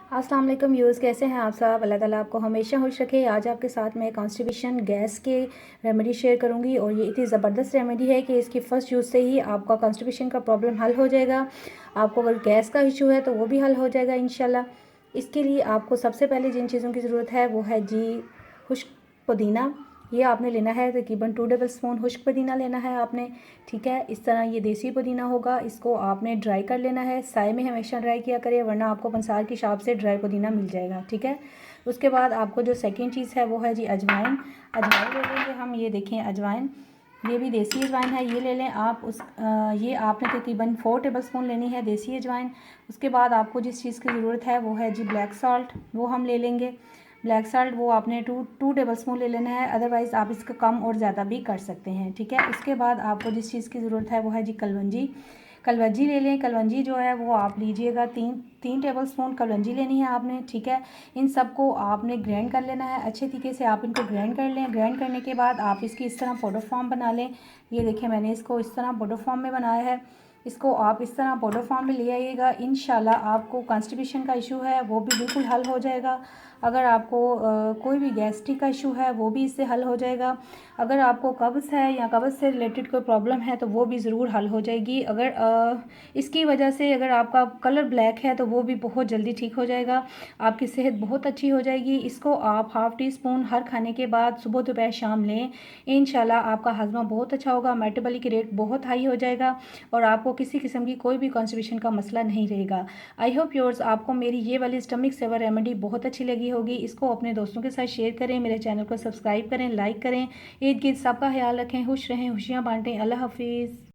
अस्सलाम वालेकुम व्यूअर्स, कैसे हैं आप सब। अल्लाह ताला आपको हमेशा खुश रखे। आज आपके साथ मैं कॉन्स्टिपेशन गैस के रेमेडी शेयर करूंगी और ये इतनी ज़बरदस्त रेमेडी है कि इसकी फ़र्स्ट यूज़ से ही आपका कॉन्स्टिपेशन का प्रॉब्लम हल हो जाएगा। आपको अगर गैस का इशू है तो वो भी हल हो जाएगा इंशाल्लाह। इसके लिए आपको सबसे पहले जिन चीज़ों की ज़रूरत है वो है जी खुश्क पुदीना। ये आपने लेना है तकरीबन 2 टेबल स्पून खुश्क पुदीना लेना है आपने, ठीक है। इस तरह ये देसी पुदीना होगा, इसको आपने ड्राई कर लेना है। साए में हमेशा ड्राई किया करें वरना आपको पंसार की शॉप से ड्राई पुदीना मिल जाएगा, ठीक है। उसके बाद आपको जो सेकंड चीज़ है वो है जी अजवाइन। अजवाइन ले लेंगे हम, ये देखें अजवाइन, ये भी देसी अजवाइन है, ये ले लें आप। ये आपने तकरीबन 4 टेबल स्पून लेनी है देसी अजवाइन। उसके बाद आपको जिस चीज़ की ज़रूरत है वो है जी ब्लैक सॉल्ट, वो हम ले लेंगे। ब्लैक सॉल्ट वो आपने टू टेबल स्पून ले लेना है, अदरवाइज़ आप इसका कम और ज़्यादा भी कर सकते हैं, ठीक है। उसके बाद आपको जिस चीज़ की ज़रूरत है वो है जी कलवंजी। कलवंजी ले लें। कलवंजी जो है वो आप लीजिएगा, तीन टेबल स्पून कलवंजी लेनी है आपने, ठीक है। इन सबको आपने ग्राइंड कर लेना है अच्छे तरीके से। आप इनको ग्राइंड कर लें। ग्राइंड करने के बाद आप इसकी इस तरह पाउडर फॉर्म बना लें। ये देखिए मैंने इसको इस तरह पाउडर फॉर्म में बनाया है। इसको आप इस तरह पाउडर फॉर्म में ले आइएगा। इंशाल्लाह आपको कॉन्स्टिपेशन का इशू है वो भी बिल्कुल हल हो जाएगा। अगर आपको कोई भी गैस्ट्रिक का इशू है वो भी इससे हल हो जाएगा। अगर आपको कब्ज़ है या कब्ज़ से रिलेटेड कोई प्रॉब्लम है तो वो भी ज़रूर हल हो जाएगी। अगर इसकी वजह से अगर आपका कलर ब्लैक है तो वो भी बहुत जल्दी ठीक हो जाएगा। आपकी सेहत बहुत अच्छी हो जाएगी। इसको आप हाफ़ टी स्पून हर खाने के बाद सुबह दोपहर शाम लें। इंशाल्लाह आपका हज़मा बहुत अच्छा होगा, मेटाबॉलिक रेट बहुत हाई हो जाएगा और आपको किसी किस्म की कोई भी कॉन्स्टिपेशन का मसला नहीं रहेगा। आई होप योर्स आपको मेरी ये वाली स्टमक सेवर रेमेडी बहुत अच्छी लगी होगी। इसको अपने दोस्तों के साथ शेयर करें, मेरे चैनल को सब्सक्राइब करें, लाइक करें। ईद गिर्द सबका ख्याल रखें, खुश रहें, खुशियाँ बांटें। अल्लाह हाफिज़।